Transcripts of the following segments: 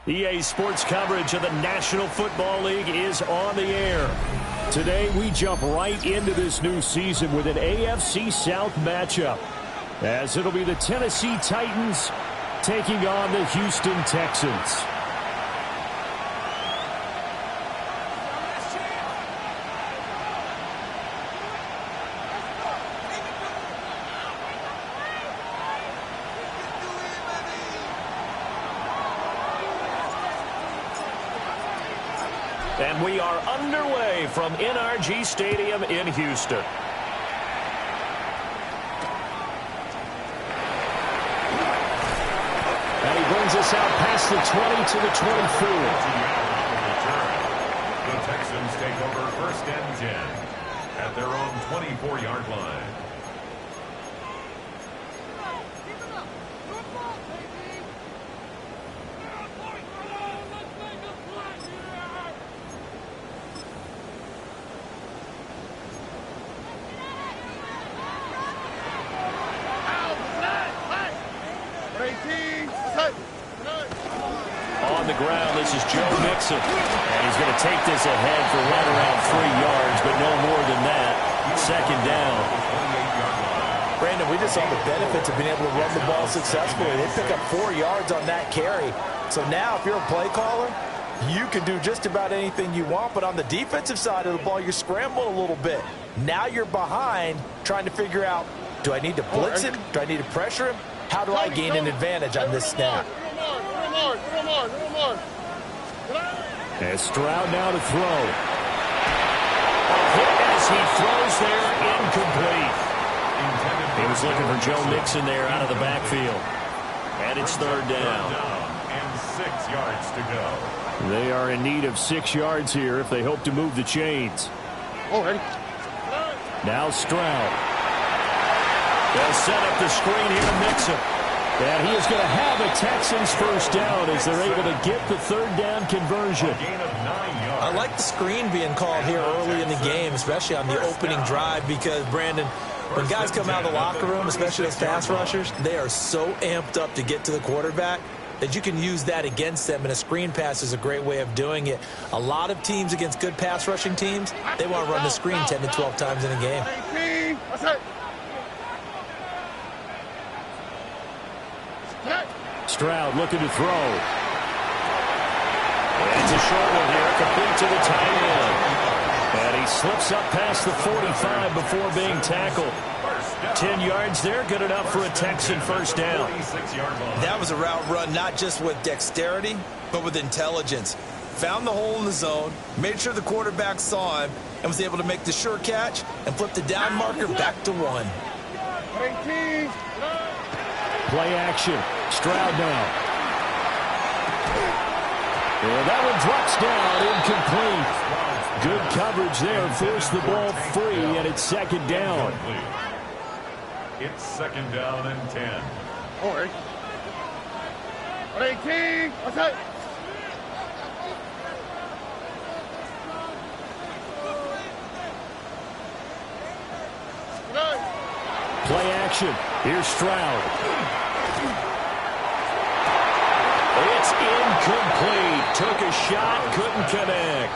EA Sports coverage of the National Football League is on the air. Today, we jump right into this new season with an AFC South matchup, as it'll be the Tennessee Titans taking on the Houston Texans. And we are underway from NRG Stadium in Houston. And he brings us out past the 20 to the 24. The Texans take over 1st and 10 at their own 24-yard line. On the ground, this is Joe Mixon. And he's going to take this ahead for right around 3 yards, but no more than that. 2nd down. Brandon, we just saw the benefits of being able to run the ball successfully. They pick up 4 yards on that carry. So now if you're a play caller, you can do just about anything you want. But on the defensive side of the ball, you're scrambling a little bit. Now you're behind trying to figure out, do I need to blitz him? Do I need to pressure him? How do I gain an advantage on this snap? And Stroud now to throw. A hit as he throws there, incomplete. He was looking for Joe Mixon there out of the backfield. And it's 3rd down. And 6 yards to go. They are in need of 6 yards here if they hope to move the chains. Already. Now Stroud. They'll set up the screen here to Mixon. And he is going to have a Texans 1st down as they're able to get the 3rd down conversion. I like the screen being called here early in the game, especially on the opening drive, because, Brandon, when guys come out of the locker room, especially those pass rushers, they are so amped up to get to the quarterback that you can use that against them, and a screen pass is a great way of doing it. A lot of teams against good pass rushing teams, they want to run the screen 10 to 12 times in a game. Stroud looking to throw. And it's a short one here, complete to the tight end. And he slips up past the 45 before being tackled. 10 yards there, good enough for a Texan first down. That was a route run not just with dexterity, but with intelligence. Found the hole in the zone, made sure the quarterback saw him, and was able to make the sure catch and flip the down marker back to 1. Play action. Stroud now. And that one drops down, incomplete. Good coverage there, forced the ball free, and it's second down. It's second down and 10. All right. 18. What's that? Play action. Here's Stroud. It's incomplete. Took a shot, couldn't connect.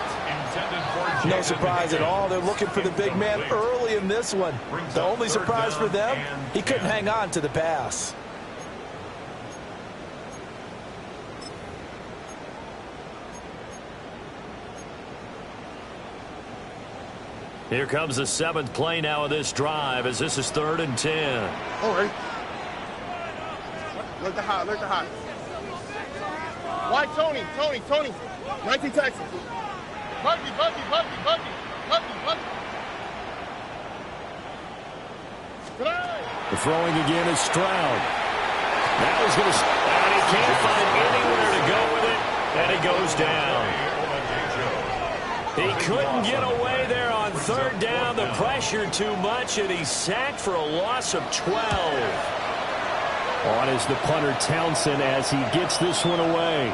No surprise at all. They're looking for the big man early in this one. The only surprise for them, he couldn't hang on to the pass. Here comes the 7th play now of this drive, as this is 3rd and 10. All right. Look the hot, look the hot. Why Tony? 19 Texas. Buggy. The throwing again is Stroud. Now he's going to, and he can't find anywhere to go with it, and he goes down. He couldn't get away there on 3rd down. The pressure too much, and he's sacked for a loss of 12. On is the punter Townsend as he gets this one away.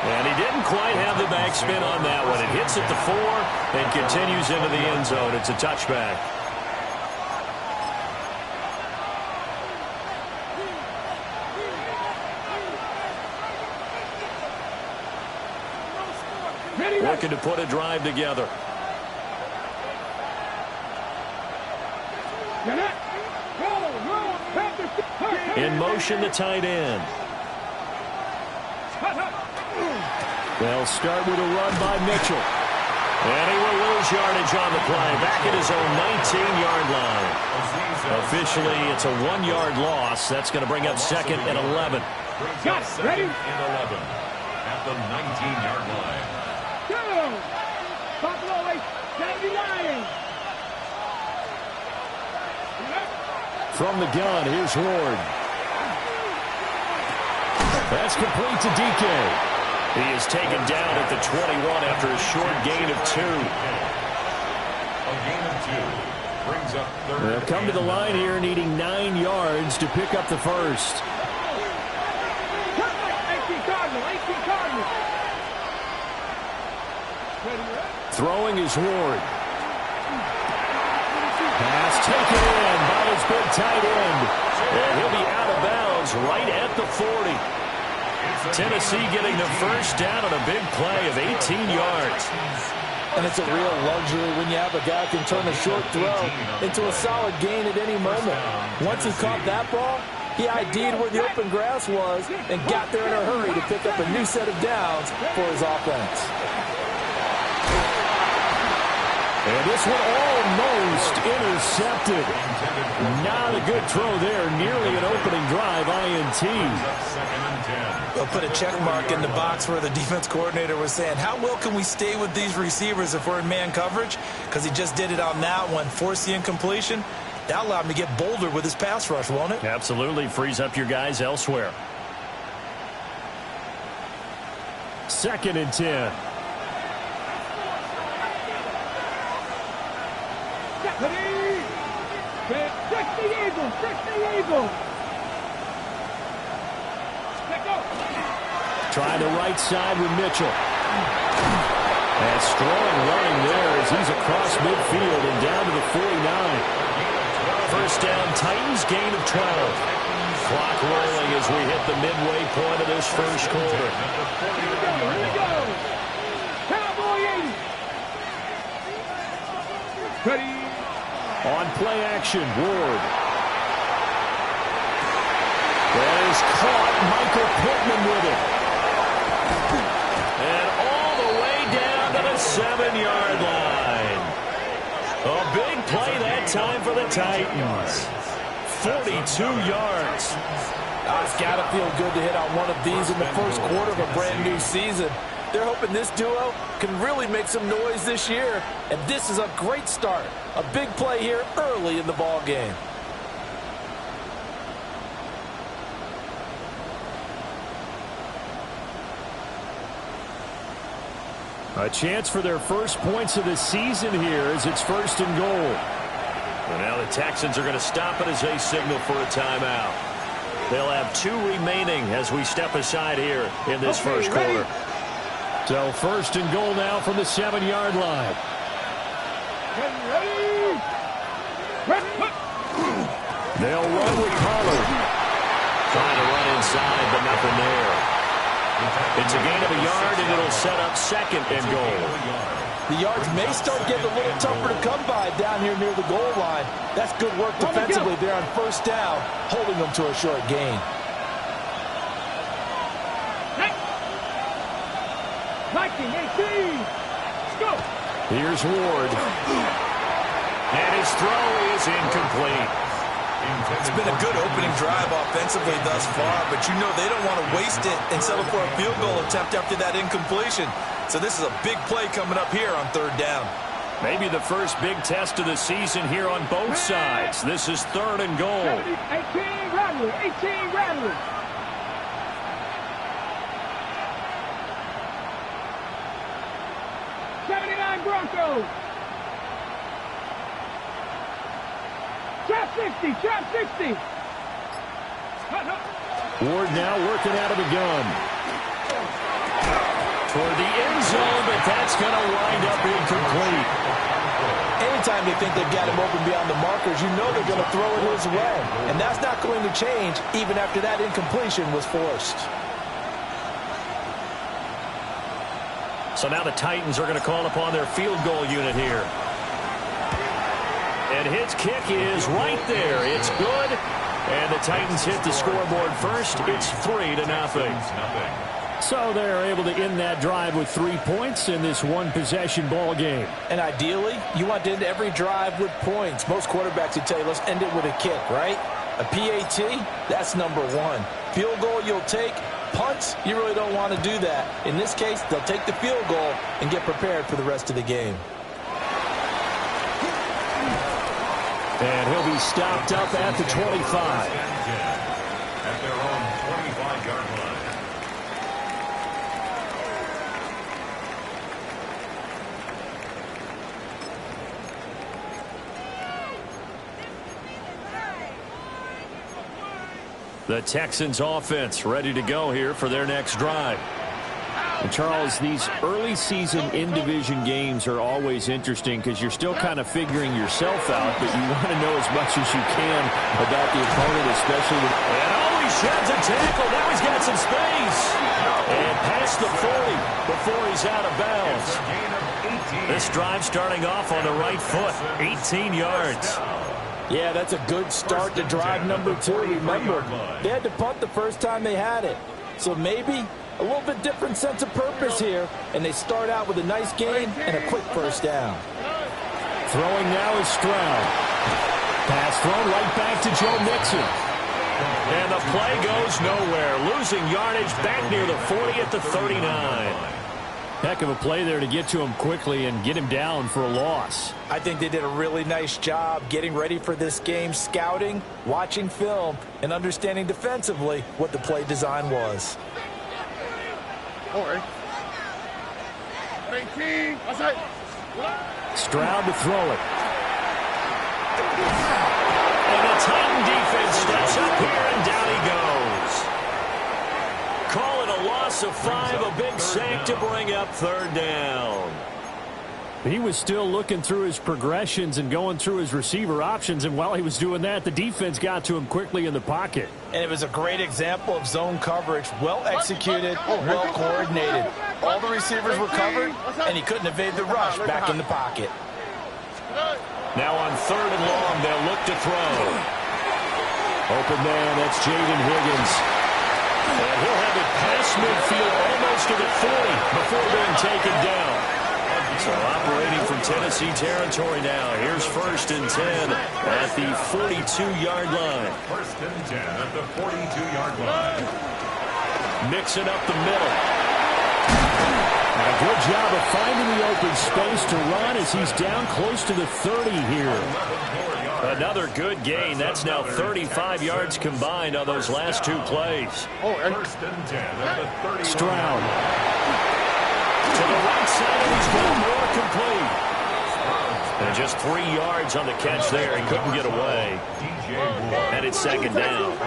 And he didn't quite have the backspin on that one. It hits at the 4 and continues into the end zone. It's a touchback. Looking to put a drive together. In motion, the tight end. They'll start with a run by Mitchell. And he will lose yardage on the play. Back at his own 19-yard line. Officially, it's a 1-yard loss. That's going to bring up 2nd and 11. Got it. Ready? And 11 at the 19-yard line. From the gun, here's Ward. That's complete to DK. He is taken down at the 21 after a short gain of 2. A gain of 2 brings up 3rd. They'll come to the line here needing 9 yards to pick up the first. Throwing is Ward. Pass taken in by his big tight end. And he'll be out of bounds right at the 40. Tennessee getting the first down on a big play of 18 yards. And it's a real luxury when you have a guy who can turn a short throw into a solid gain at any moment. Once he caught that ball, he ID'd where the open grass was and got there in a hurry to pick up a new set of downs for his offense. And this one almost intercepted. Not a good throw there. Nearly an opening drive INT. They'll put a check mark in the box where the defense coordinator was saying, how well can we stay with these receivers if we're in man coverage? Because he just did it on that one. Force the incompletion. That allowed him to get bolder with his pass rush, won't it? Absolutely. Frees up your guys elsewhere. 2nd and 10. Try the right side with Mitchell. And strong running there as he's across midfield and down to the 49. First down, Titans, gain of 12. clock rolling as we hit the midway point of this first quarter. Ready. On play action, Ward. That is caught. Michael Pittman with it. And all the way down to the 7-yard line. A big play that time for the Titans. 42 yards. It's got to feel good to hit on one of these in the first quarter of a brand new season. They're hoping this duo can really make some noise this year, and this is a great start. A big play here early in the ball game. A chance for their first points of the season here as it's 1st and goal. And now the Texans are going to stop it as they signal for a timeout. They'll have 2 remaining as we step aside here in this first quarter. So 1st and goal now from the 7-yard line. They'll run with Pollard. Trying to run inside, but nothing there. It's a gain of a yard, and it'll set up 2nd and goal. The yards may start getting a little tougher to come by down here near the goal line. That's good work defensively there on 1st down, holding them to a short gain. 19, 18. Let's go. Here's Ward. And his throw is incomplete. It's been a good opening drive offensively thus far, but you know they don't want to waste it and settle for a field goal attempt after that incompletion. So this is a big play coming up here on 3rd down. Maybe the first big test of the season here on both sides. This is 3rd and goal. 18 Rattler, 18 Rattler. Broncos. Trap 60, trap 60. Ward now working out of the gun. Toward the end zone, but that's going to wind up incomplete. Anytime they think they've got him open beyond the markers, you know they're going to throw it his way. And that's not going to change even after that incompletion was forced. So now the Titans are going to call upon their field goal unit here. And his kick is right there. It's good. And the Titans hit the scoreboard first. It's 3-0. So they're able to end that drive with 3 points in this one-possession ball game. And ideally, you want to end every drive with points. Most quarterbacks would tell you, let's end it with a kick, right? A PAT, that's number 1. Field goal you'll take. Punts, you really don't want to do that. In this case, they'll take the field goal and get prepared for the rest of the game. And he'll be stopped up at the 25. At their own 25-yard line. The Texans offense ready to go here for their next drive. And Charles, these early season in-division games are always interesting because you're still kind of figuring yourself out, but you want to know as much as you can about the opponent, especially with... And he sheds a tackle. Now he's got some space. And past the 40 before he's out of bounds. This drive starting off on the right foot, 18 yards. Yeah, that's a good start to drive number 2. Remember, they had to punt the first time they had it. So maybe a little bit different sense of purpose here, and they start out with a nice gain and a quick first down. Throwing now is Stroud. Pass thrown right back to Joe Mixon. And the play goes nowhere. Losing yardage back near the 40 at the 39. Heck of a play there to get to him quickly and get him down for a loss. I think they did a really nice job getting ready for this game, scouting, watching film, and understanding defensively what the play design was. Or 18. Outside. Stroud to throw it. And the Titan defense steps up here, and down he goes. Call it a loss of 5, a big sack to bring up 3rd down. He was still looking through his progressions and going through his receiver options, and while he was doing that, the defense got to him quickly in the pocket. And it was a great example of zone coverage, well executed, well coordinated. All the receivers were covered, and he couldn't evade the rush back in the pocket. Now on 3rd and long, they'll look to throw. Open man, that's Jaden Higgins. And he'll have it past midfield almost to the 40 before being taken down. So operating from Tennessee territory now. Here's 1st and 10 at the 42-yard line. 1st and 10 at the 42-yard line. Mixing up the middle. A good job of finding the open space to run as he's down close to the 30 here. Another good gain. That's now 35 yards combined on those last 2 plays. 1st and 10 at the 30. Stroud. To the right side, and he's got more complete. And just 3 yards on the catch there. He couldn't get away. And it's 2nd down.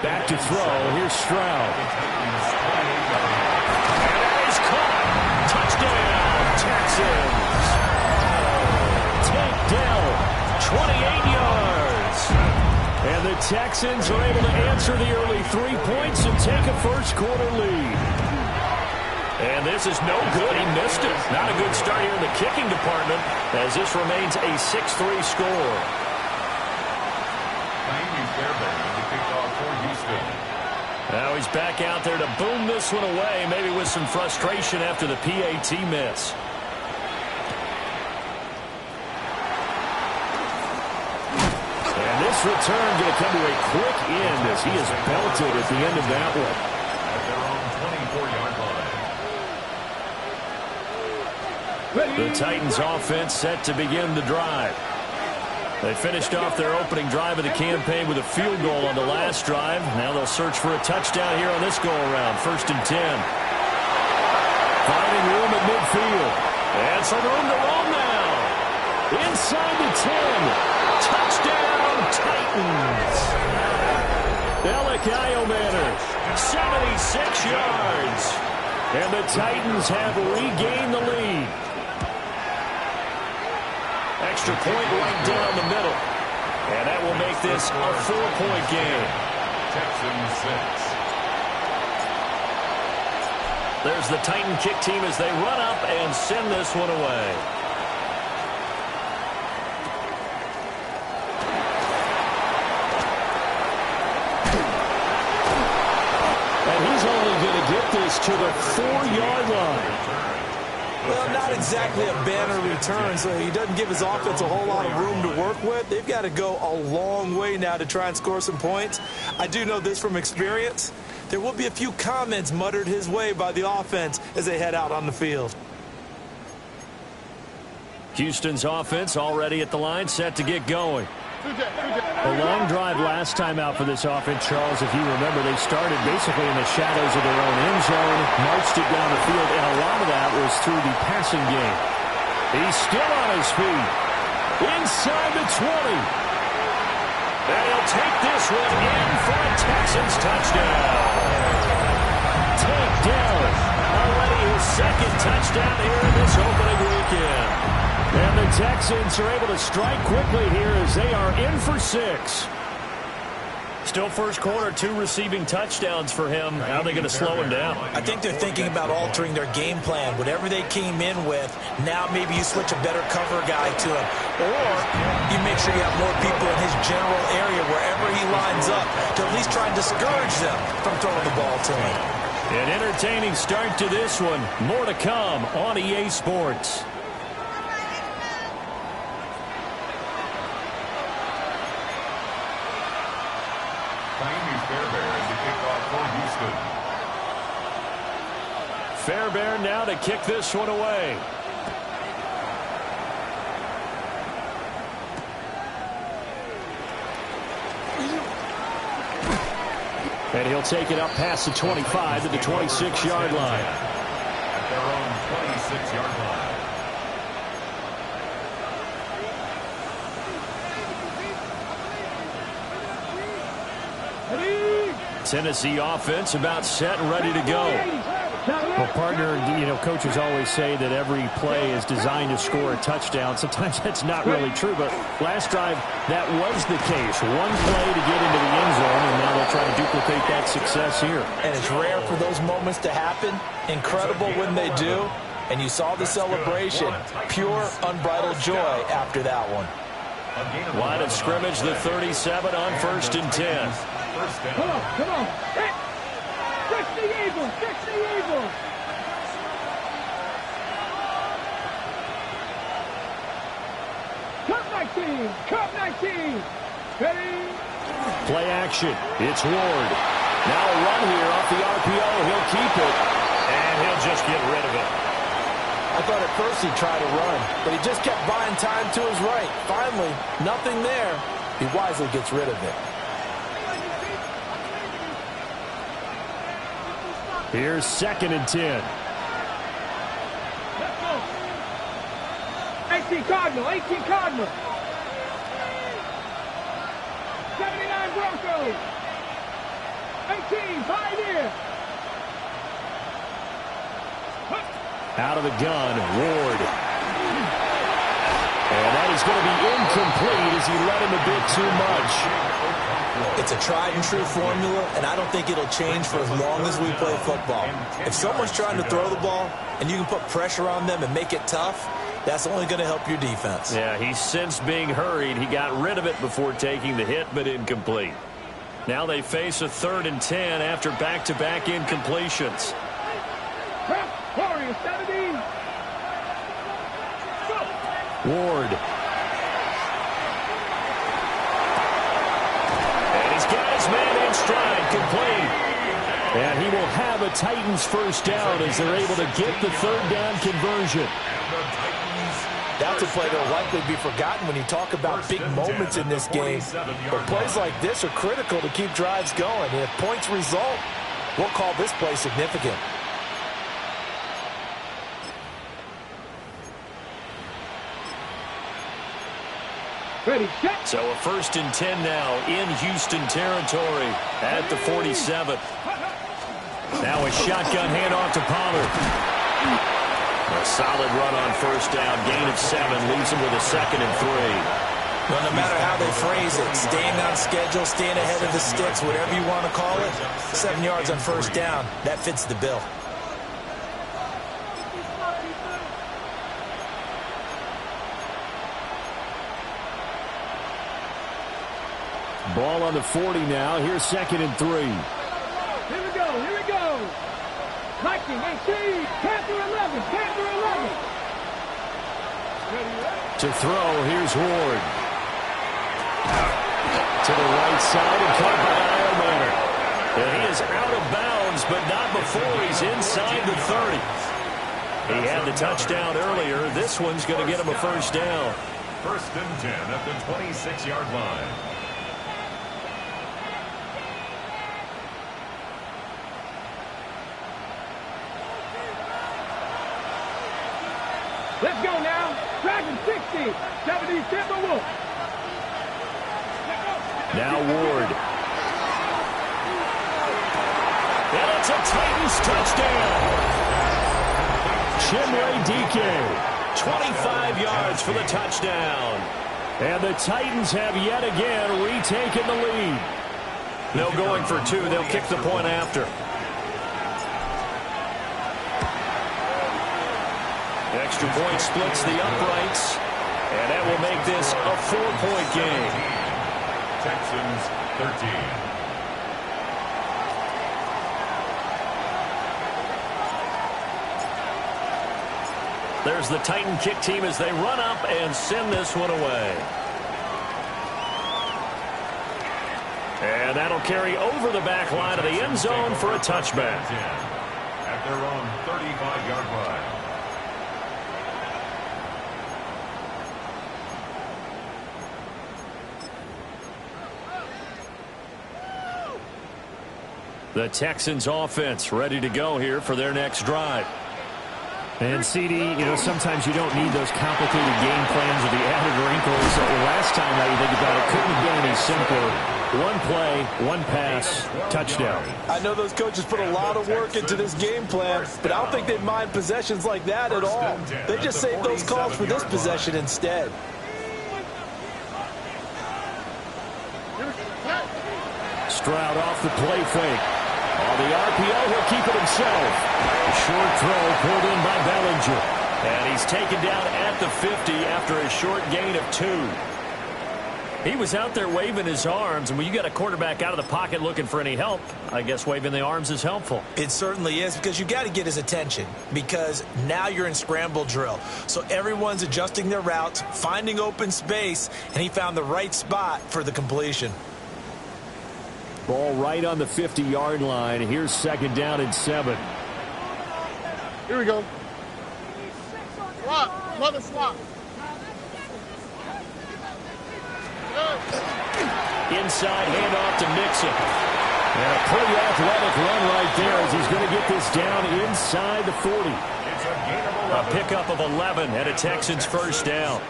Back to throw. Here's Stroud. And that is caught. Touchdown, Texans. Tank Dell, 28 yards. And the Texans are able to answer the early 3 points and take a first-quarter lead. And this is no good. He missed it. Not a good start here in the kicking department as this remains a 6-3 score. Now he's back out there to boom this one away, maybe with some frustration after the PAT miss. And this return going to come to a quick end as he is belted at the end of that one. At their own 24-yard line. The Titans offense set to begin the drive. They finished off their opening drive of the campaign with a field goal on the last drive. Now they'll search for a touchdown here on this go-around. 1st and 10. Finding room at midfield. And some room to roam now. Inside the 10. Touchdown, Titans. Alec Iomanner, 76 yards. And the Titans have regained the lead. Extra point right down the middle. And that will make this a 4-point game. Texans 6. There's the Titan kick team as they run up and send this one away. And he's only going to get this to the 4-yard line. Well, not exactly a banner return, so he doesn't give his offense a whole lot of room to work with. They've got to go a long way now to try and score some points. I do know this from experience. There will be a few comments muttered his way by the offense as they head out on the field. Houston's offense already at the line, set to get going. A long drive last time out for this offense, Charles. If you remember, they started basically in the shadows of their own end zone, marched it down the field, and a lot of that was through the passing game. He's still on his feet. Inside the 20. And he'll take this one in for a Texans touchdown. Tank Dell, already his 2nd touchdown here in this opening weekend. And the Texans are able to strike quickly here as they are in for 6. Still first quarter, 2 receiving touchdowns for him. How are they going to slow him down? I think they're thinking about altering their game plan. Whatever they came in with, now maybe you switch a better cover guy to him. Or you make sure you have more people in his general area wherever he lines up to at least try and discourage them from throwing the ball to him. An entertaining start to this one. More to come on EA Sports. Fairbairn now to kick this one away. And he'll take it up past the 25 to the 26-yard line. At their own 26-yard line. Tennessee offense about set and ready to go. Well, partner, you know, coaches always say that every play is designed to score a touchdown. Sometimes that's not really true, but last drive, that was the case. One play to get into the end zone, and now they'll try to duplicate that success here. And it's rare for those moments to happen. Incredible when they do. And you saw the celebration. Pure, unbridled joy after that one. Line of scrimmage, the 37 on 1st and 10. Come on, come on. Hey, fix the Eagles, fix the Eagles. Cut 19, cut 19. Ready? Play action. It's Ward. Now a run here off the RPO. He'll keep it, and he'll just get rid of it. I thought at first he'd try to run, but he just kept buying time to his right. Finally, nothing there. He wisely gets rid of it. Here's 2nd and 10. Let's go. 18 Cardinal, 18 Cardinal. 79 Broncos. 18 Pioneer. Out of the gun, Ward. And that is going to be incomplete as he let him a bit too much. It's a tried-and-true formula, and I don't think it'll change for as long as we play football. If someone's trying to throw the ball and you can put pressure on them and make it tough, that's only going to help your defense. Yeah, he's since being hurried. He got rid of it before taking the hit, but incomplete. Now they face a 3rd and 10 after back-to-back incompletions. Warriors, 17. Go. Ward. And he's got his man in stride, complete. And he will have a Titans first down as they're able to get the 3rd down conversion. That's a play that will likely be forgotten when you talk about big moments in this game. But plays like this are critical to keep drives going. And if points result, we'll call this play significant. Ready, set. So a 1st and 10 now in Houston territory at the 47. Now a shotgun handoff to Pollard. A solid run on 1st down. Gain of 7 leaves him with a 2nd and 3. Well, no matter how they phrase it, staying on schedule, staying ahead of the sticks, whatever you want to call it, 7 yards on 1st down, that fits the bill. Ball on the 40 now. Here's 2nd and 3. Here we go, here we go. Viking, 18. Panther 11, Panther 11. To throw, here's Ward. To the right side and caught by Kyle Manor. And he is out of bounds, but not before he's inside the 30. He had the touchdown earlier. This one's going to get him a 1st down. 1st and 10 at the 26-yard line. Let's go now. Dragon 60. 70 Timberwolf. Now Ward. And it's a Titans touchdown. Chimway DK. 25 yards for the touchdown. And the Titans have yet again retaken the lead. No going for 2. They'll kick the point after. Extra point splits the uprights. And that will make this a 4-point game. Texans 13. There's the Titan kick team as they run up and send this one away. And that'll carry over the back line of the end zone for a touchback. At their own 35-yard line. The Texans offense ready to go here for their next drive. And CD, you know, sometimes you don't need those complicated game plans or the added wrinkles. Last time, now you think about it, couldn't have been any simpler. One play, one pass, touchdown. I know those coaches put a lot of work into this game plan, but I don't think they mind possessions like that at all. They just save those calls for this possession instead. Stroud off the play fake. On the RPO, he'll keep it himself. A short throw pulled in by Bellinger. And he's taken down at the 50 after a short gain of 2. He was out there waving his arms, and when you got a quarterback out of the pocket looking for any help, I guess waving the arms is helpful. It certainly is, because you got to get his attention, because now you're in scramble drill. So everyone's adjusting their routes, finding open space, and he found the right spot for the completion. Ball right on the 50-yard line. Here's 2nd down and 7. Here we go. Swap. Another swap. Inside handoff to Mixon. And a pretty athletic run right there as he's going to get this down inside the 40. A pickup of 11 and a Texans first down.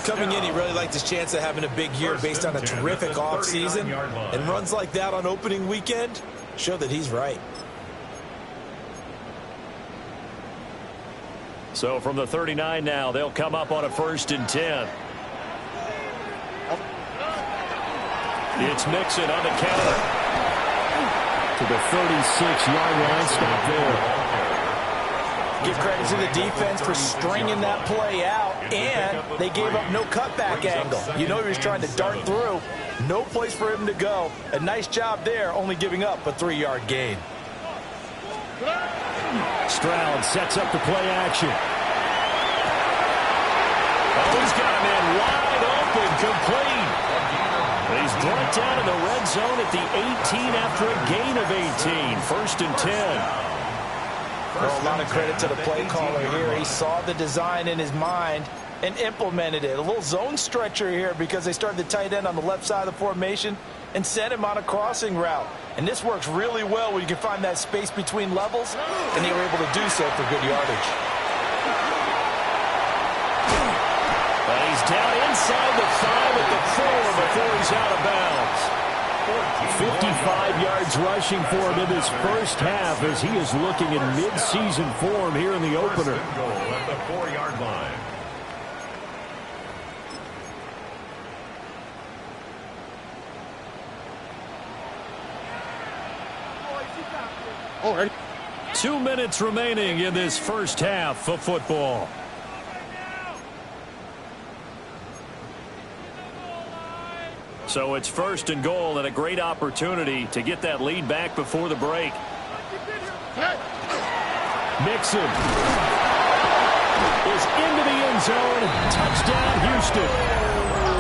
Coming in, he really liked his chance of having a big year based on a terrific offseason. And runs like that on opening weekend show that he's right. So from the 39 now, they'll come up on a 1st and 10. It's Mixon on the counter. To the 36-yard line, stop there. Give credit to the defense for stringing that play out, and they gave up no cutback angle. You know he was trying to dart through. No place for him to go. A nice job there, only giving up a 3-yard gain. Stroud sets up the play action. Oh, he's got a man wide open, complete. He's brought down in the red zone at the 18 after a gain of 18. 1st and 10. Well, a lot of credit to the play caller here. He saw the design in his mind and implemented it. A little zone stretcher here because they started the tight end on the left side of the formation and sent him on a crossing route. And this works really well when you can find that space between levels, and they were able to do so for good yardage. But he's down inside the 5 at the 4 before he's out of bounds. 55 yards rushing for him in this first half as he is looking in mid-season form here in the opener. Goal at the 4-yard line. Already. 2 minutes remaining in this first half of football. So it's 1st and goal and a great opportunity to get that lead back before the break. Mixon is into the end zone. Touchdown, Houston.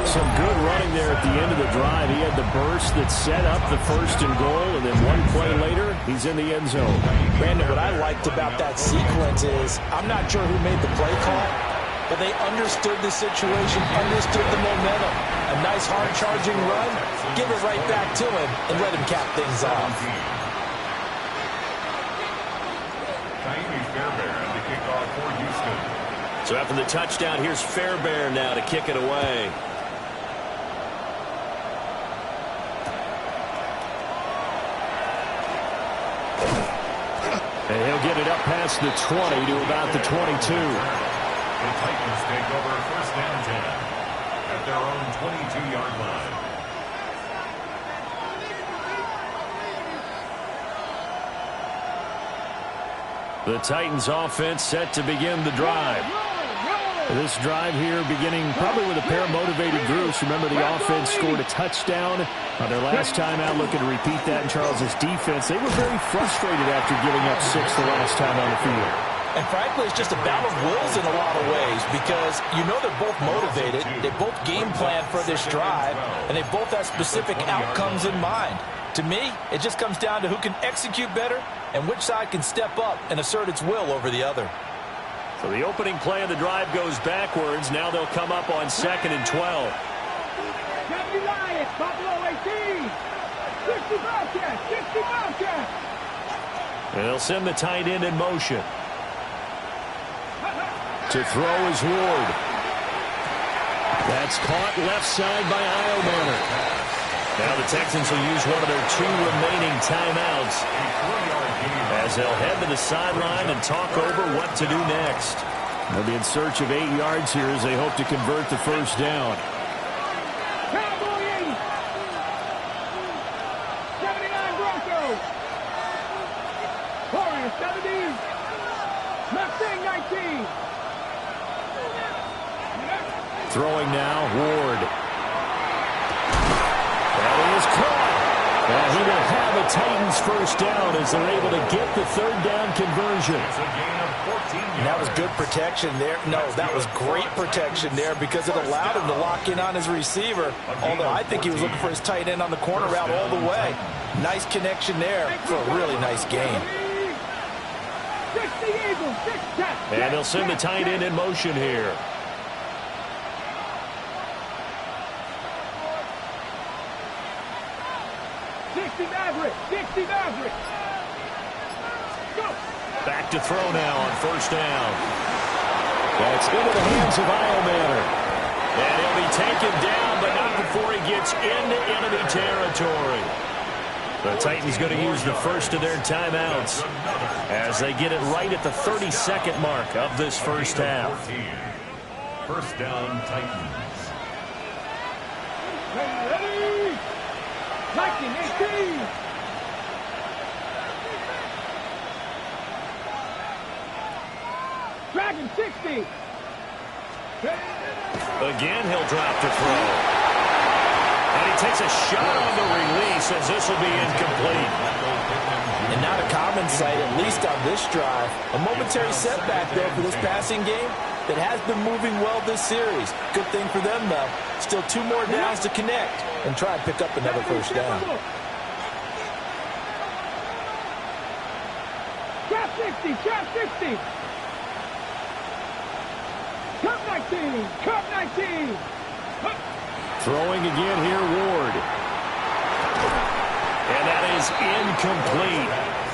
Some good running there at the end of the drive. He had the burst that set up the 1st and goal, and then one play later, he's in the end zone. Brandon, what I liked about that sequence is I'm not sure who made the play call, but they understood the situation, understood the momentum. A nice hard-charging run, give it right back to him, and let him cap things off. So after the touchdown, here's Fairbairn now to kick it away. And he'll get it up past the 20 to about the 22. The Titans take over 1st and 10 at their own 22-yard line. The Titans offense set to begin the drive. This drive here beginning probably with a pair of motivated groups. Remember, the offense scored a touchdown on their last time out, looking to repeat that in Charles's defense. They were very frustrated after giving up 6 the last time on the field. And frankly, it's just a battle of wills in a lot of ways because you know they're both motivated, they both game plan for this drive, and they both have specific outcomes in mind. To me, it just comes down to who can execute better and which side can step up and assert its will over the other. So the opening play of the drive goes backwards. Now they'll come up on 2nd and 12. Deputy Lions, Buffalo 18. 60 Bobcats, 60 Bobcats. And they'll send the tight end in motion. To throw is Ward. That's caught left side by Iomanner. Now the Texans will use one of their 2 remaining timeouts as they'll head to the sideline and talk over what to do next. They'll be in search of 8 yards here as they hope to convert the first down. Cowboy 80. 79 Broncos. Warriors 70. Mustang 19. Throwing now, Ward. That is caught. And he will have a Titans first down as they're able to get the 3rd down conversion. And that was good protection there. No, that was great protection there because it allowed him to lock in on his receiver. Although I think he was looking for his tight end on the corner route all the way. Nice connection there for a really nice game. And they'll send the tight end in motion here. Back to throw now on first down. That's into the hands of Iomanner. And he'll be taken down, but not before he gets into enemy territory. The Titans going to use the first of their timeouts as they get it right at the 32nd mark of this first half. First down, Titans. Ready. Lightning 18. Dragon 60. Again, he'll drop to throw. And he takes a shot on the release as this will be incomplete. And not a common sight, at least on this drive. A momentary setback, though, for this passing game that has been moving well this series. Good thing for them, though. Still 2 more downs to connect and try and pick up another first down. Trap 60, trap 60. Cup 19, cup 19. Throwing again here, Ward. And that is incomplete.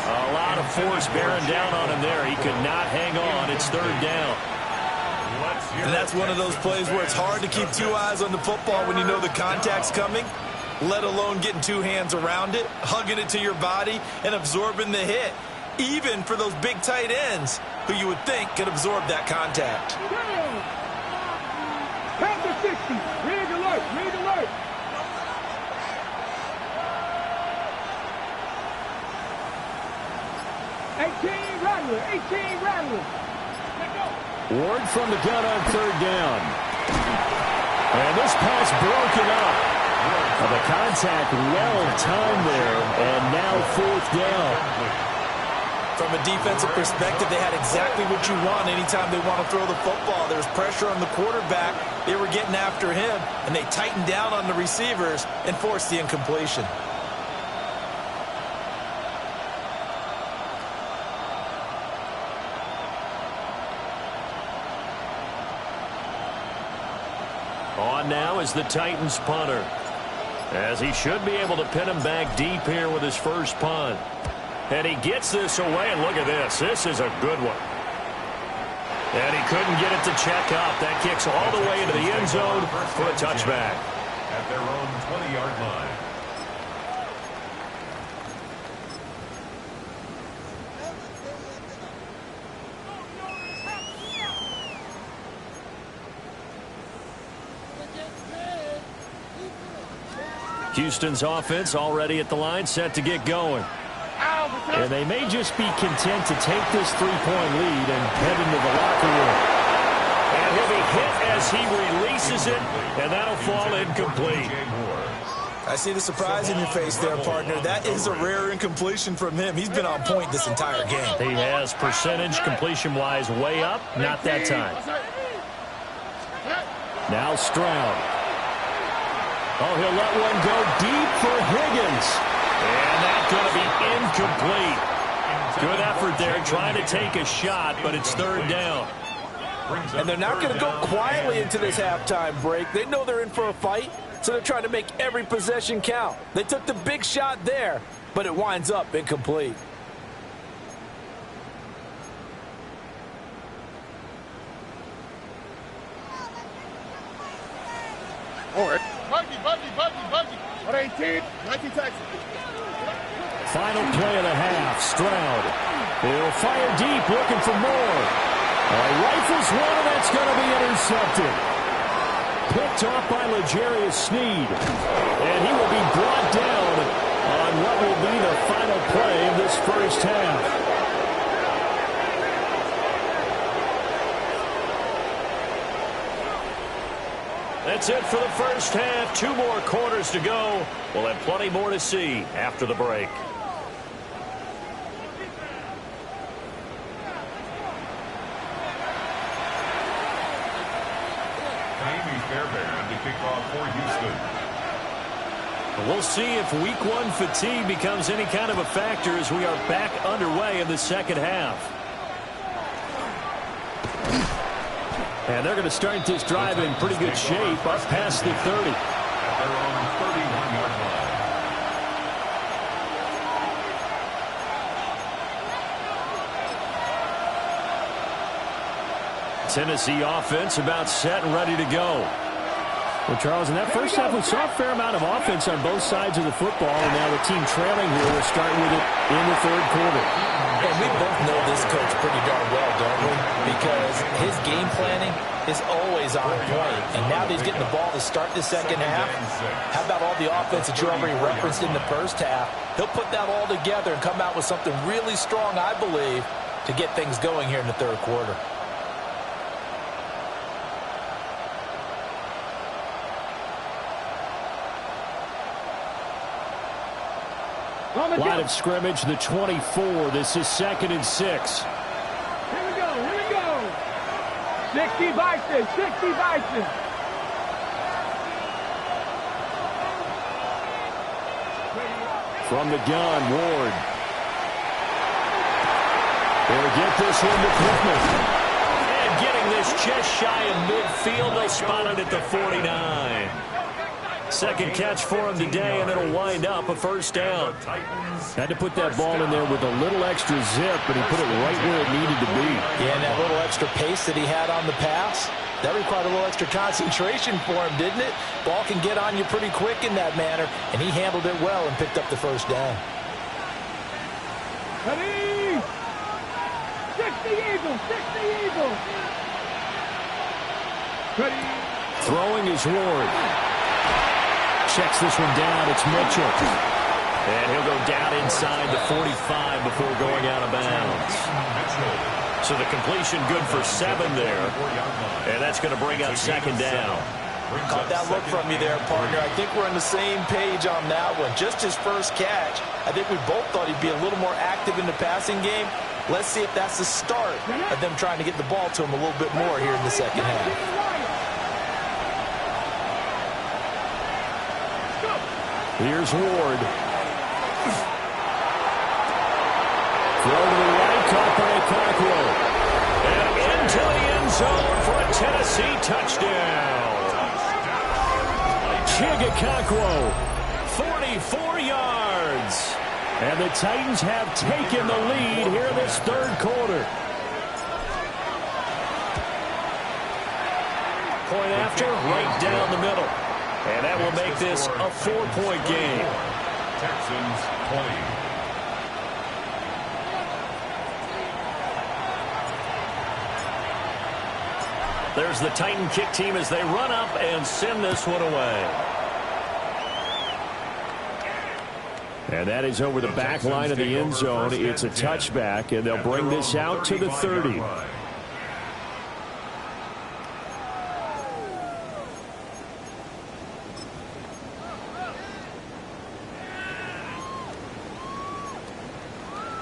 A lot of force bearing down on him there. He could not hang on. It's 3rd down. And that's one of those plays where it's hard to keep 2 eyes on the football when you know the contact's coming, let alone getting 2 hands around it, hugging it to your body, and absorbing the hit, even for those big tight ends who you would think could absorb that contact. Panther 60, rig alert, rig alert. Eighteen Rattler. Ward from the gun on 3rd down. And this pass broken up. The contact well timed there, and now 4th down. From a defensive perspective, they had exactly what you want anytime they want to throw the football. There's pressure on the quarterback. They were getting after him, and they tightened down on the receivers and forced the incompletion. On now is the Titans punter, as he should be able to pin him back deep here with his first punt. And he gets this away, and look at this. This is a good one. And he couldn't get it to check up. That kicks all the way into the end zone for a touchback. At their own 20-yard line. Houston's offense already at the line, set to get going. And they may just be content to take this 3-point lead and head into the locker room. And he'll be hit as he releases it, and that'll fall incomplete. I see the surprise in your face there, partner. That is a rare incompletion from him. He's been on point this entire game. He has percentage completion-wise way up, not that time. Now Stroud. Oh, he'll let one go deep for Higgins. And that's going to be incomplete. Good effort there, trying to take a shot, but it's 3rd down. And they're not going to go quietly into this halftime break. They know they're in for a fight, so they're trying to make every possession count. They took the big shot there, but it winds up incomplete. All right. Buggy. 18. 19 Texans. Final play of the half. Stroud. He'll fire deep, looking for more. Rifles one, and that's going to be intercepted. Picked off by L'Jarius Sneed. And he will be brought down on what will be the final play of this first half. That's it for the first half. 2 more quarters to go. We'll have plenty more to see after the break. To kick off for Houston. We'll see if week 1 fatigue becomes any kind of a factor as we are back underway in the second half. And they're going to start this drive in pretty good shape up past the 30. At their own 31-yard line. Tennessee offense about set and ready to go. Well, Charles, in that first half, we saw a fair amount of offense on both sides of the football, and now the team trailing here will start with it in the third quarter. And we both know this coach pretty darn well, don't we? Because his game planning is always on point, and now that he's getting the ball to start the second half, how about all the offense that you already referenced in the first half? He'll put that all together and come out with something really strong, I believe, to get things going here in the third quarter. Line of scrimmage, the 24. This is 2nd and 6. Here we go. 60 Bison. From the gun, Ward. They'll get this one to Pittman. And getting this just shy of midfield, they'll spot it at the 49. Second catch for him today, and it'll wind up a first down. Had to put that ball in there with a little extra zip, but he put it right where it needed to be. Yeah, and that little extra pace that he had on the pass, that required a little extra concentration for him, didn't it? Ball can get on you pretty quick in that manner, and he handled it well and picked up the first down. Ready? 60 Eagles. Ready? Throwing is Ward. Checks this one down. It's Mitchell. And he'll go down inside the 45 before going out of bounds. So the completion good for 7 there. And that's going to bring up second down. Caught that look from you there, partner. I think we're on the same page on that one. Just his first catch, I think we both thought he'd be a little more active in the passing game. Let's see if that's the start of them trying to get the ball to him a little bit more here in the second half. Here's Ward. Throw to the right, caught by Cockrell. And into the end zone for a Tennessee touchdown. Chigakakwo, 44 yards. And the Titans have taken the lead here in this third quarter. Point after, right down the middle. And that will make this a 4-point game. Texans 20. There's the Titan kick team as they run up and send this one away. And that is over the back line of the end zone. It's a touchback, and they'll bring this out to the 30.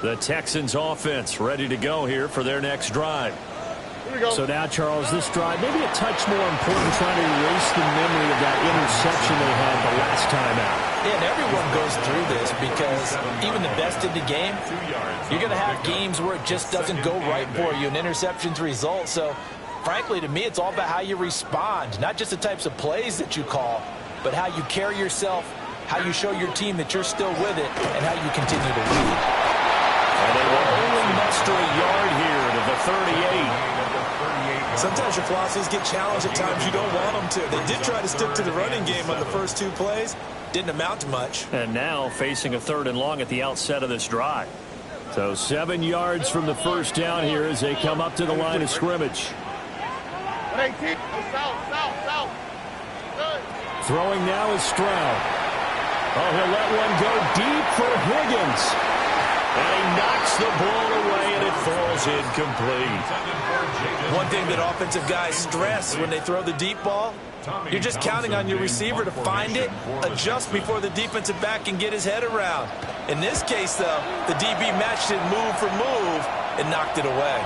The Texans offense ready to go here for their next drive. So now, Charles, this drive maybe a touch more important, trying to erase the memory of that interception they had the last time out. Yeah, and everyone goes through this because even the best in the game, you're going to have games where it just doesn't go right for you, and interceptions result. So, frankly, to me, it's all about how you respond, not just the types of plays that you call, but how you carry yourself, how you show your team that you're still with it, and how you continue to lead. And they will only muster a yard here to the 38. Sometimes your philosophies get challenged at times you don't want them to. They did try to stick to the running game on the first 2 plays. Didn't amount to much. And now facing a 3rd and long at the outset of this drive. So 7 yards from the first down here as they come up to the line of scrimmage. Throwing now is Stroud. Oh, he'll let one go deep for Higgins. And he knocks the ball away, and it falls incomplete. One thing that offensive guys stress when they throw the deep ball, you're just counting on your receiver to find it, adjust before the defensive back can get his head around. In this case, though, the DB matched it move for move and knocked it away.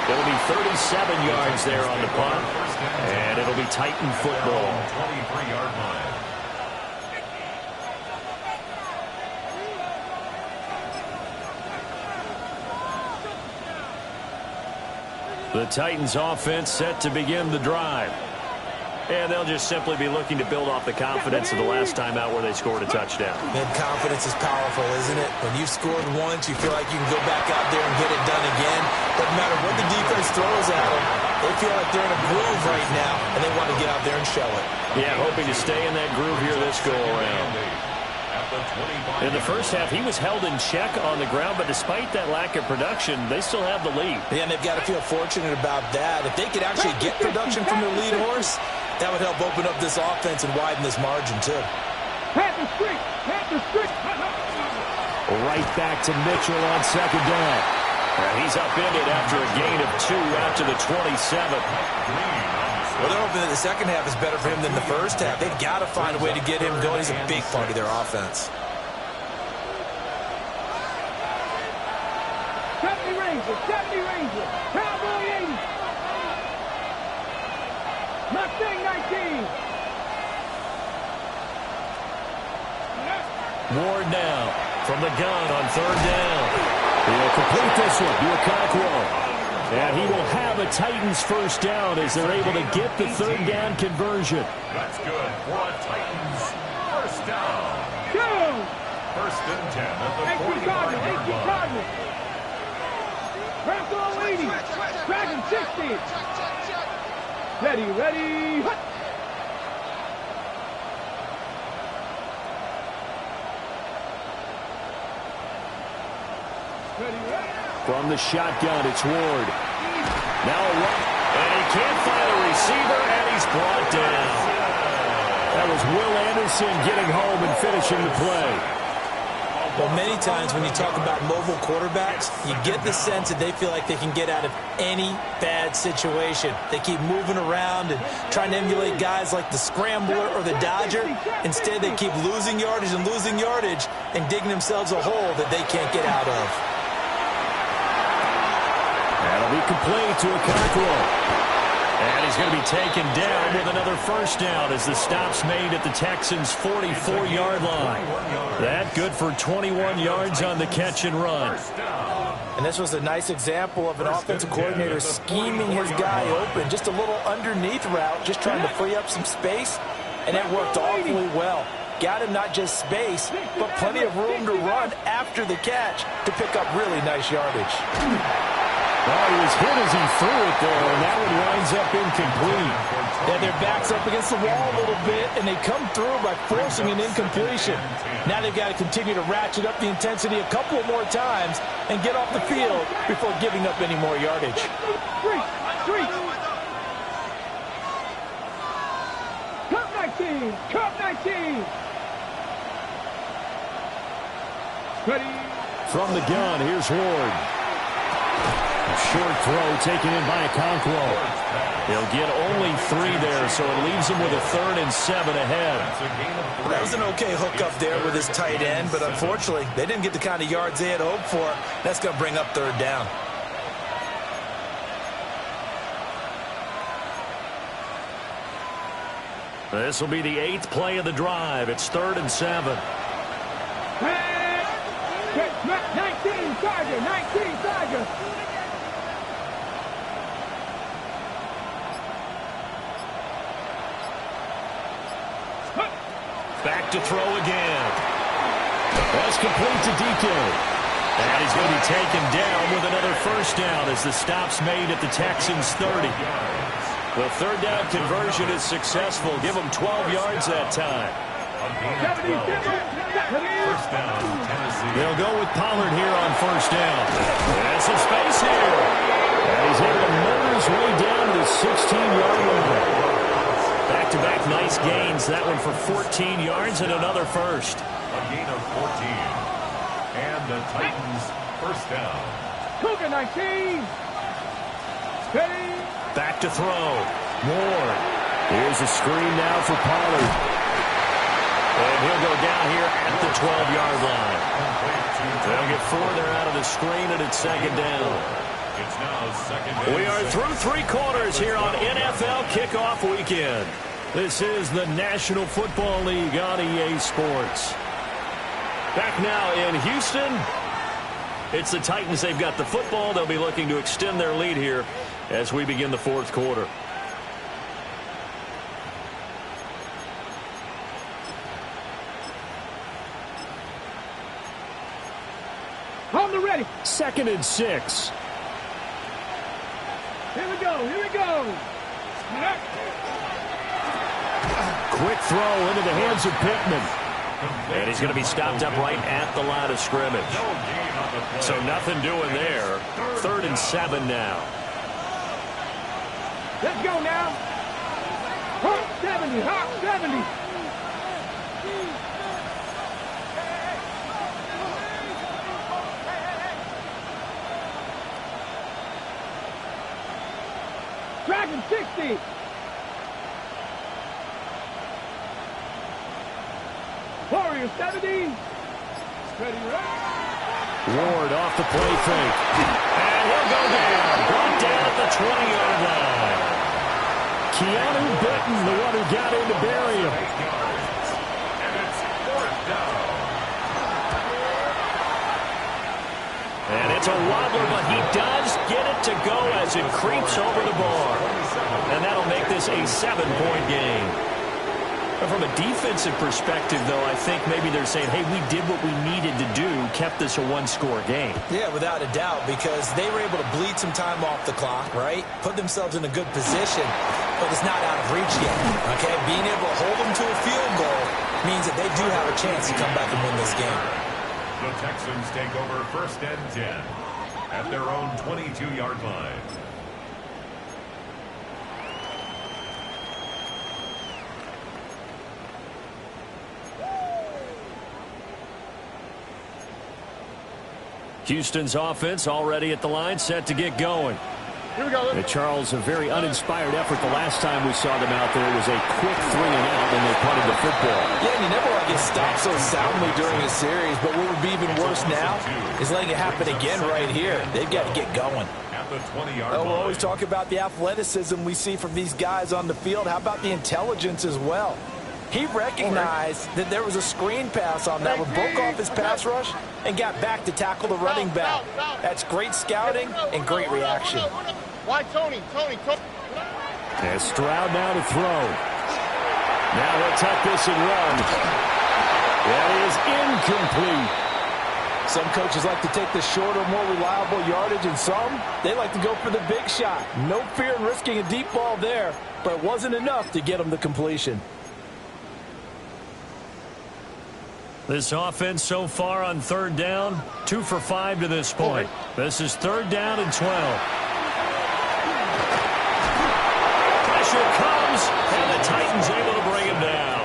It'll be 37 yards there on the punt, and it'll be Titan football. 23-yard line. The Titans offense set to begin the drive. And they'll just simply be looking to build off the confidence of the last time out where they scored a touchdown. And confidence is powerful, isn't it? When you've scored once, you feel like you can go back out there and get it done again. Doesn't matter what the defense throws at them. They feel like they're in a groove right now, and they want to get out there and show it. Yeah, hoping to stay in that groove here this go-around. In the first half, he was held in check on the ground, but despite that lack of production, they still have the lead. Yeah, and they've got to feel fortunate about that. If they could actually get production from their lead horse, that would help open up this offense and widen this margin, too. Panther streak! Panther streak! Right back to Mitchell on 2nd down. And he's upended after a gain of 2 out to the 27. Well, they're hoping that the second half is better for him than the first half. They've got to find a way to get him going. He's a big part of their offense. 70 Rangers! 70 Rangers! Cowboy 80! Mustang 19! Ward now from the gun on 3rd down. He'll complete this one to Okonkwo. And he will have a Titans first down as they're able to get the 3rd down conversion. That's good for a Titans first down. Go! 1st and 10 at the 18 Cardinals! 18 40-yard line. Cardinals! Bronco 80! Dragon 60! Ready, ready! Hut! Ready, ready! From the shotgun, it's Ward. Now a run, and he can't find a receiver, and he's brought down. That was Will Anderson getting home and finishing the play. Well, many times when you talk about mobile quarterbacks, you get the sense that they feel like they can get out of any bad situation. They keep moving around and trying to emulate guys like the Scrambler or the Dodger. Instead, they keep losing yardage and digging themselves a hole that they can't get out of. That'll be complete to Okonkwo. And he's going to be taken down with another first down as the stop's made at the Texans' 44-yard line. That good for 21 yards on the catch and run. And this was a nice example of an offensive coordinator scheming his guy open. Just a little underneath route, just trying to free up some space. And it worked awfully well. Got him not just space, but plenty of room to run after the catch to pick up really nice yardage. Well, he was hit as he threw it there, and that one winds up incomplete. Yeah, their back's up against the wall a little bit, and they come through by forcing an incompletion. Now they've got to continue to ratchet up the intensity a couple more times and get off the field before giving up any more yardage. Three. Cup 19! Cup 19! Ready? From the gun, here's Ward. Short throw taken in by Okonkwo. He'll get only 3 there, so it leaves him with a 3rd and 7 ahead. That was an okay hook up there with his tight end, but unfortunately, they didn't get the kind of yards they had hoped for. That's going to bring up 3rd down. This will be the 8th play of the drive. It's 3rd and 7. 19 Charger! 19 Charger! Back to throw again. That's complete to DK. And he's going to be taken down with another first down as the stop's made at the Texans' 30. The third down conversion is successful. Give them 12 yards that time. First down, Tennessee. They'll go with Pollard here on first down. There's some space here. And he's able to motor his way down to the 16-yard line. Back-to-back nice gains. That one for 14 yards and another first. A gain of 14. And the Titans first down. Cougar 19. Steady. Back to throw. Ward. Here's a screen now for Pollard. And he'll go down here at the 12-yard line. They'll get further out of the screen, and it's second down. It's now second down. We are through three quarters here on NFL Kickoff Weekend. This is the National Football League on EA Sports. Back now in Houston. It's the Titans. They've got the football. They'll be looking to extend their lead here as we begin the fourth quarter. On the ready. 2nd and 6. Here we go. Here we go. Quick throw into the hands of Pittman. And he's going to be stopped up right at the line of scrimmage. So nothing doing there. 3rd and 7 now. Let's go now. Hawk 70. Hawk 70. Dragon 60. Warrior 70. Ready, right? Ward off the play fake. And he'll go down. Brought down at the 20-yard line. Keanu Benton, the one who got in to bury him. And it's fourth down. And it's a wobbler, but he does get it to go as it creeps over the bar. And that'll make this a 7-point game. But from a defensive perspective, though, I think maybe they're saying, hey, we did what we needed to do, kept this a one-score game. Yeah, without a doubt, because they were able to bleed some time off the clock, right? Put themselves in a good position, but it's not out of reach yet, okay? Being able to hold them to a field goal means that they do have a chance to come back and win this game. The Texans take over 1st and 10 at their own 22-yard line. Houston's offense already at the line, set to get going. Here we go. And Charles, a very uninspired effort the last time we saw them out there. It was a quick 3-and-out when they punted the football. Yeah, and you never want to get stopped so soundly during a series, but what would be even worse now is letting it happen again right here. They've got to get going. At the 20-yard line. We'll always talk about the athleticism we see from these guys on the field. How about the intelligence as well? He recognized that there was a screen pass on that one, broke off his pass rush, and got back to tackle the running back. That's great scouting and great reaction. Why Tony? And Stroud now to throw. Now he'll tuck this and run. That is incomplete. Some coaches like to take the shorter, more reliable yardage, and some, they like to go for the big shot. No fear in risking a deep ball there, but it wasn't enough to get them the completion. This offense so far on 3rd down, 2 for 5 to this point. This is 3rd down and 12. Pressure comes, and the Titans able to bring him down.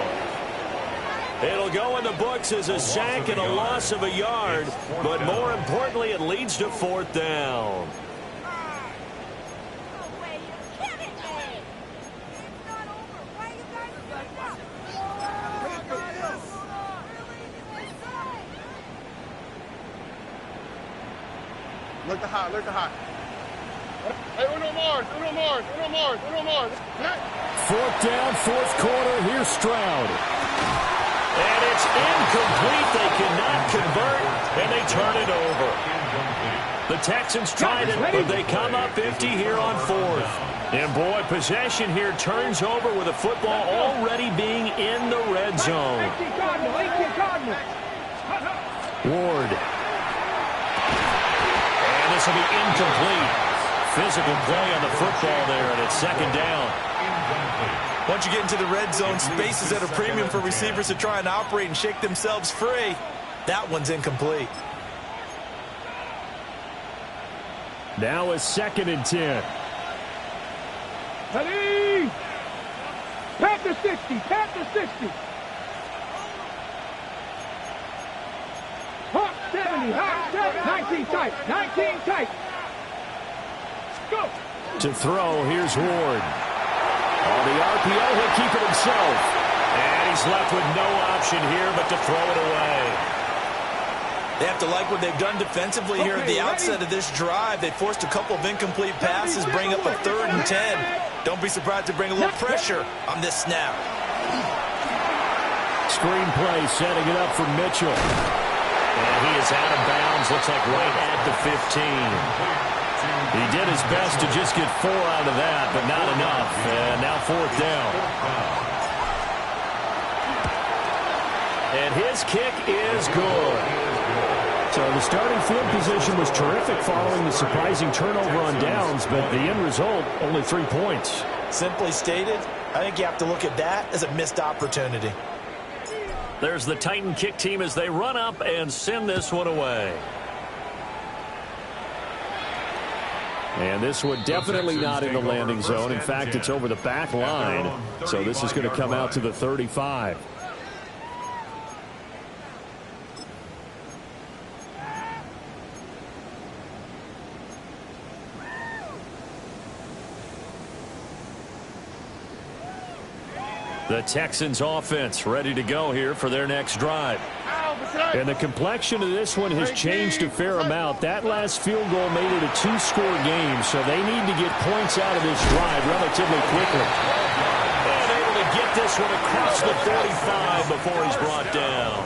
It'll go in the books as a sack and a loss of a yard, but more importantly, it leads to 4th down. Look the high. Hey, Uno Mars. 4th down, 4th quarter. Here's Stroud. And it's incomplete. They cannot convert, and they turn it over. The Texans tried it, but they come up empty here on 4th. And, boy, possession here turns over with the football already being in the red zone. Ward. will be incomplete. Physical play on the football there, and it's second down. Once you get into the red zone, space is at a premium for receivers to try and operate and shake themselves free. That one's incomplete. Now a second and 10. Ready? Panther 60, Panther 60. Hawk 70, Hawk 70. 19 tight, 19 tight. Go. To throw, here's Ward. On the RPO, he'll keep it himself. And he's left with no option here but to throw it away. They have to like what they've done defensively here at the outset of this drive. They forced a couple of incomplete passes, bring up a 3rd and 10. Don't be surprised to bring a little pressure on this snap. Screen play setting it up for Mitchell. And he is out of bounds, looks like right at the 15. He did his best to just get 4 out of that, but not enough. And now 4th down. And his kick is good. So the starting field position was terrific following the surprising turnover on downs, but the end result, only 3 points. Simply stated, I think you have to look at that as a missed opportunity. There's the Titan kick team as they run up and send this one away. And this one definitely not in the landing zone. In fact, it's over the back line. So this is going to come out to the 35. The Texans offense ready to go here for their next drive. And the complexion of this one has changed a fair amount. That last field goal made it a 2-score game, so they need to get points out of this drive relatively quickly. And able to get this one across the 45 before he's brought down.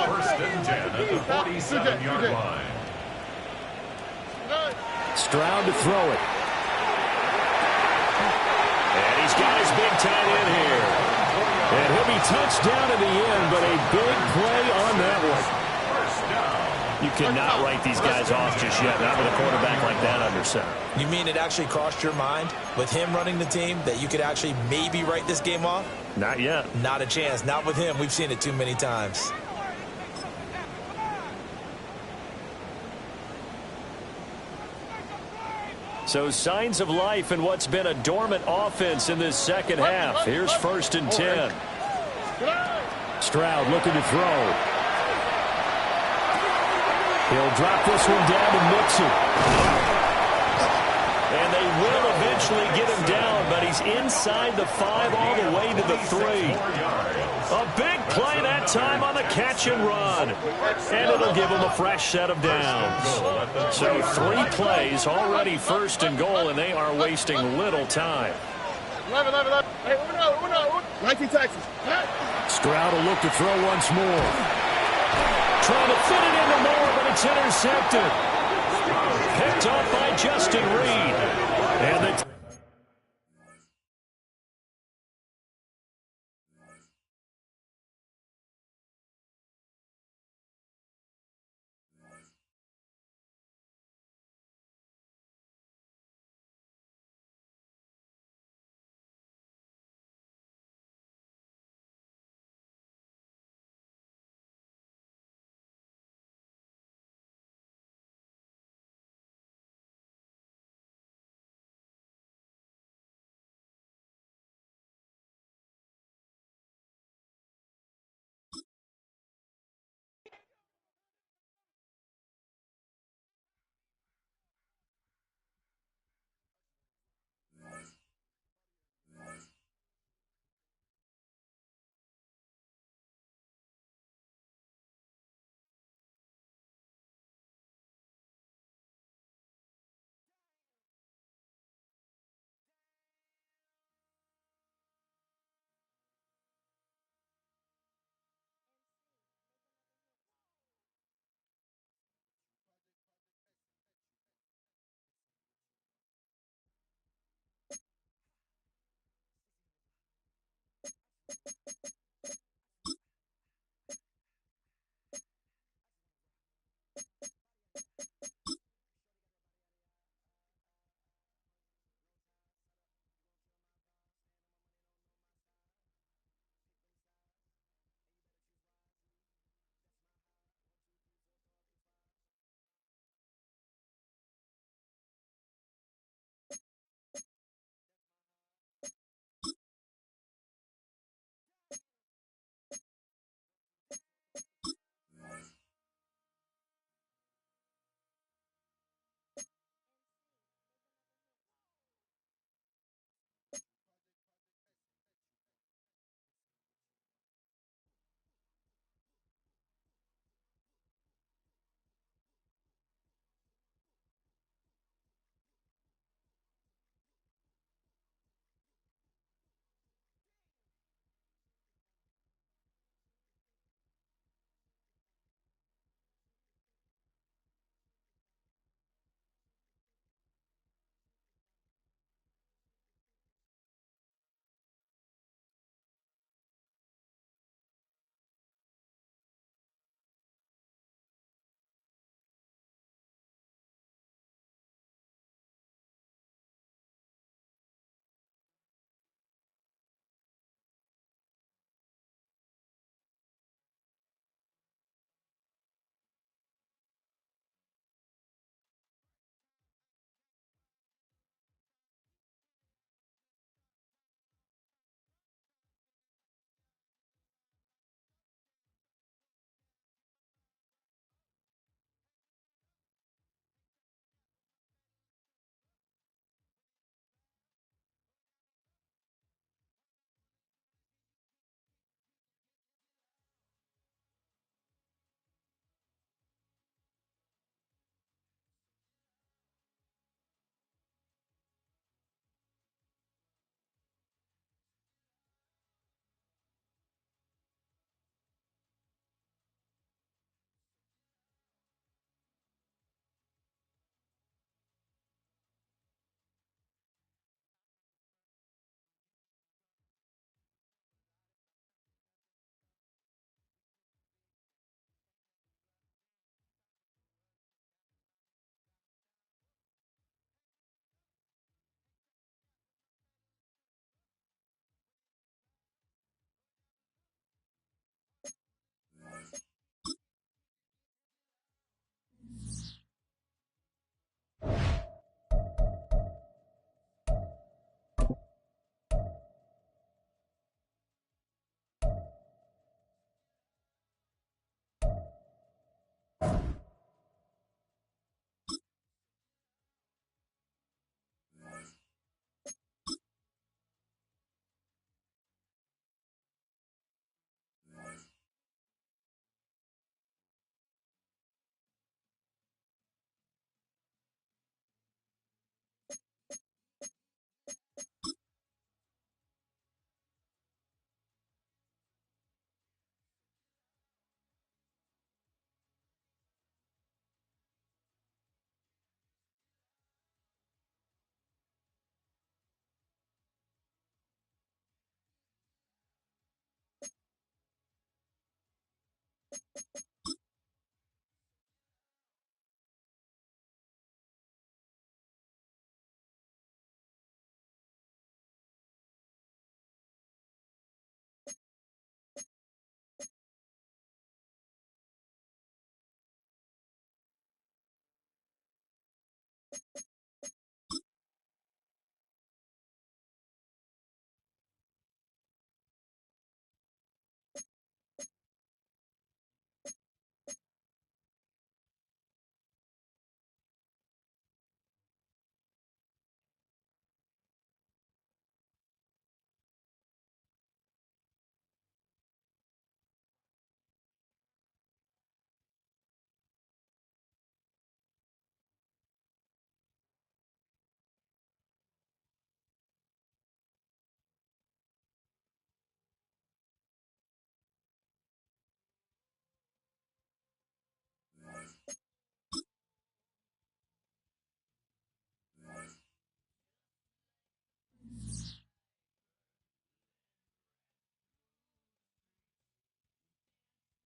1st and 10 at the 47-yard line. Stroud to throw it. And he's got his big tight end here. And he'll be touched down in the end, but a big play on that one. You cannot write these guys off just yet, not with a quarterback like that under center. You mean it actually crossed your mind with him running the team that you could actually maybe write this game off? Not yet. Not a chance. Not with him. We've seen it too many times. So signs of life in what's been a dormant offense in this second half. Here's 1st and 10. Stroud looking to throw. He'll drop this one down to Mixon. And they will eventually get him down, but he's inside the 5 all the way to the 3. A big play that time on the catch and run. And it'll give him a fresh set of downs. So 3 plays, already 1st and goal, and they are wasting little time. 19 Texas. Stroud will look to throw once more. Trying to fit it into more, but it's intercepted. Picked off by Justin Reed. And the